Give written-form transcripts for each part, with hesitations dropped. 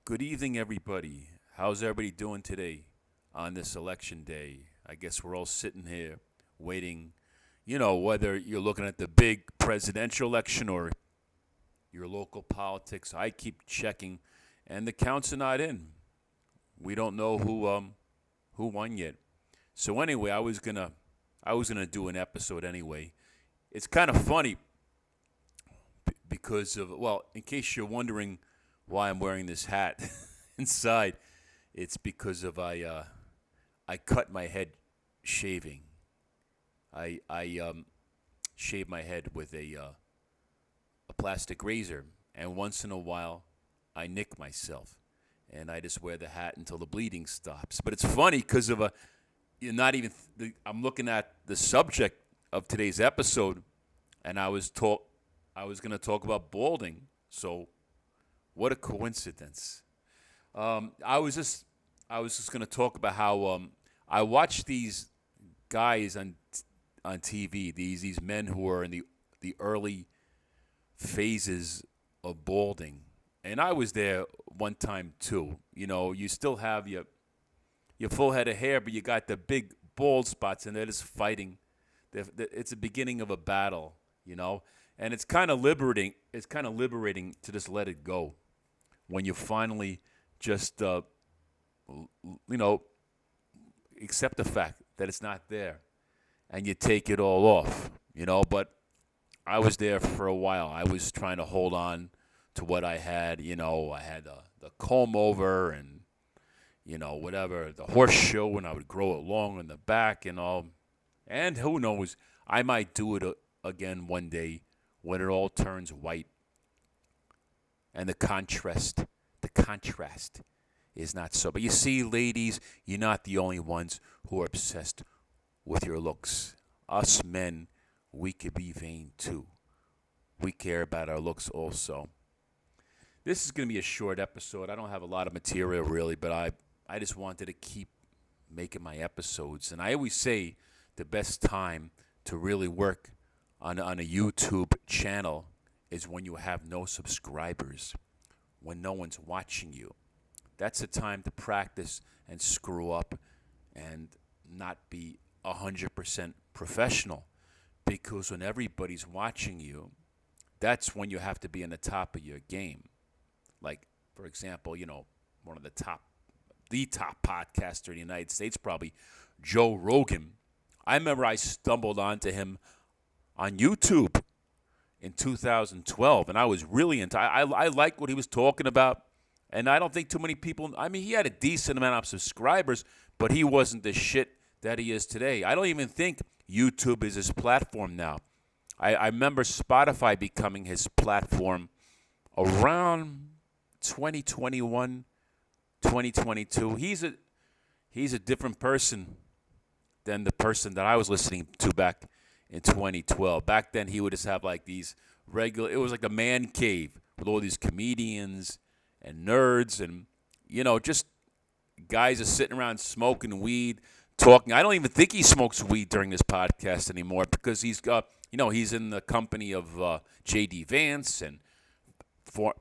Good evening, everybody. How's everybody doing today on this election day? I guess we're all sitting here waiting, whether you're looking at the big presidential election or your local politics. I keep checking, and the counts are not in. We don't know who won yet. So anyway, I was gonna do an episode anyway. It's kind of funny because of, well, in case you're wondering why I'm wearing this hat inside, it's because of I cut my head shaving. I shave my head with a plastic razor, and once in a while I nick myself, and I just wear the hat until the bleeding stops. But it's funny because of a you're not even. I'm looking at the subject of today's episode, and I was going to talk about balding. So what a coincidence. I was just going to talk about how I watch these guys on TV, these men who are in the early phases of balding, and I was there one time too. You still have your full head of hair, but you got the big bald spots, and they're just fighting. It's the beginning of a battle, and it's kind of liberating. It's kind of liberating to just let it go when you finally just you know accept the fact that it's not there, and you take it all off. But I was there for a while. I was trying to hold on to what I had. I had the comb over and whatever, the horseshoe, and I would grow it long in the back and all. And who knows, I might do it again one day when it all turns white and the contrast is not so. But you see, ladies, you're not the only ones who are obsessed with your looks. Us men, we could be vain too. We care about our looks also. This is going to be a short episode. I don't have a lot of material really, but I just wanted to keep making my episodes. And I always say the best time to really work on a YouTube channel is when you have no subscribers, when no one's watching you. That's the time to practice and screw up and not be 100% professional. Because when everybody's watching you, that's when you have to be on the top of your game. Like, for example, one of the top podcaster in the United States, probably Joe Rogan. I remember I stumbled onto him on YouTube in 2012, and I was really into. I liked what he was talking about, and I don't think too many people. I mean, he had a decent amount of subscribers, but he wasn't the shit that he is today. I don't even think YouTube is his platform now. I remember Spotify becoming his platform around 2021, 2022. He's a different person than the person that I was listening to back in 2012. Back then, he would just have like these regular. It was like a man cave with all these comedians and nerds, and just guys are sitting around smoking weed, talking. I don't even think he smokes weed during this podcast anymore because he's in the company of J.D. Vance and for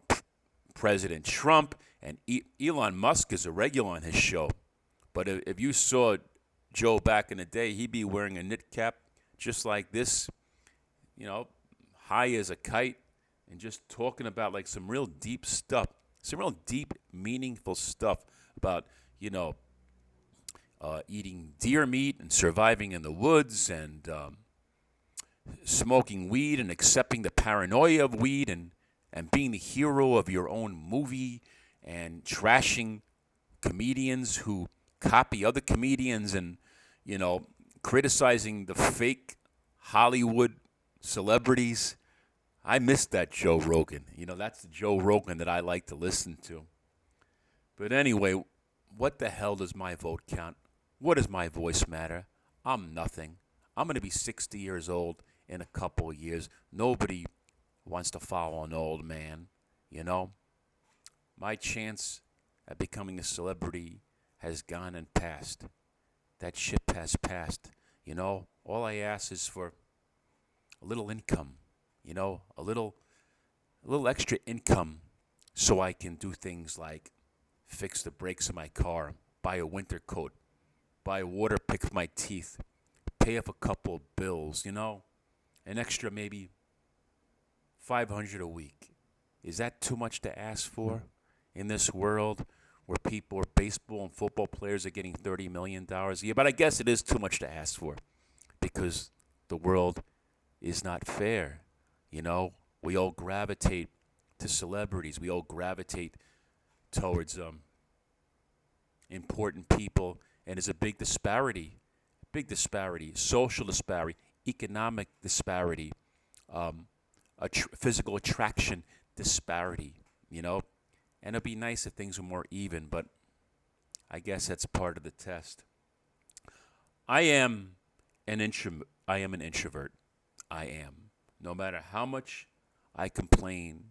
President Trump, and Elon Musk is a regular on his show. But if you saw Joe back in the day, he'd be wearing a knit cap just like this, high as a kite, and just talking about like some real deep stuff, some real deep, meaningful stuff about, eating deer meat and surviving in the woods and smoking weed and accepting the paranoia of weed and being the hero of your own movie and trashing comedians who copy other comedians and, criticizing the fake Hollywood celebrities. I miss that Joe Rogan. That's the Joe Rogan that I like to listen to. But anyway, what the hell does my vote count? What does my voice matter? I'm nothing. I'm going to be 60 years old in a couple of years. Nobody wants to follow an old man, My chance at becoming a celebrity has gone and passed. That ship has passed. All I ask is for a little income, a little extra income so I can do things like fix the brakes of my car, buy a winter coat, buy a water pick for my teeth, pay off a couple of bills, an extra maybe 500 a week. Is that too much to ask for in this world where baseball and football players are getting $30 million a year? But I guess it is too much to ask for because the world is not fair. We all gravitate to celebrities. We all gravitate towards important people, and there's a big disparity, social disparity, economic disparity, physical attraction disparity, And it'd be nice if things were more even, but I guess that's part of the test. I am an introvert. I am. No matter how much I complain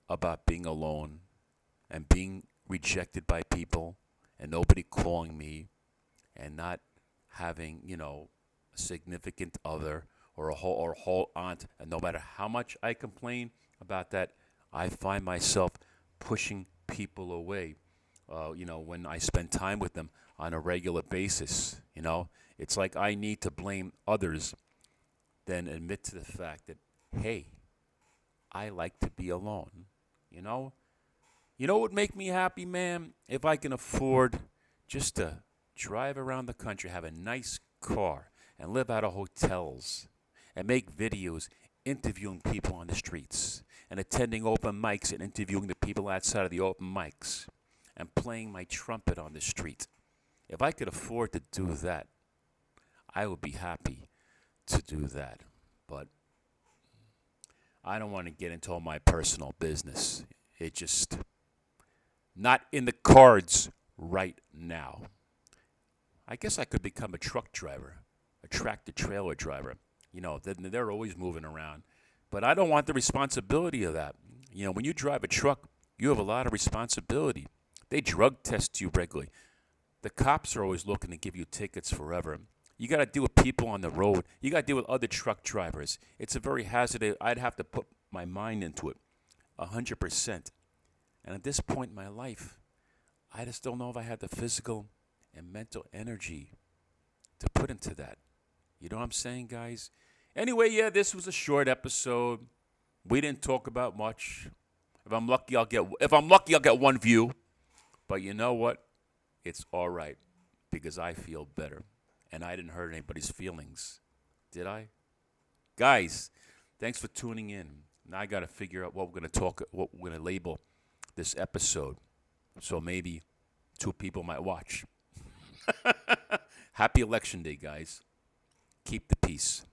about being alone and being rejected by people and nobody calling me and not having, a significant other or a whole aunt, and no matter how much I complain about that, I find myself pushing people away. When I spend time with them on a regular basis, it's like I need to blame others than admit to the fact that, hey, I like to be alone. What would make me happy, man? If I can afford just to drive around the country, have a nice car, and live out of hotels, and make videos interviewing people on the streets, and attending open mics and interviewing the people outside of the open mics, and playing my trumpet on the street. If I could afford to do that, I would be happy to do that. But I don't want to get into all my personal business. It just not in the cards right now. I guess I could become a truck driver, a tractor-trailer driver. They're always moving around. But I don't want the responsibility of that. When you drive a truck, you have a lot of responsibility. They drug test you regularly. The cops are always looking to give you tickets forever. You got to deal with people on the road. You got to deal with other truck drivers. It's a very hazardous. I'd have to put my mind into it 100%. And at this point in my life, I just don't know if I have the physical and mental energy to put into that. You know what I'm saying, guys? Anyway, yeah, this was a short episode. We didn't talk about much. If I'm lucky, I'll get one view. But you know what? It's all right because I feel better. And I didn't hurt anybody's feelings. Did I? Guys, thanks for tuning in. Now I got to figure out what we're going to label this episode. So maybe 2 people might watch. Happy Election Day, guys. Keep the peace.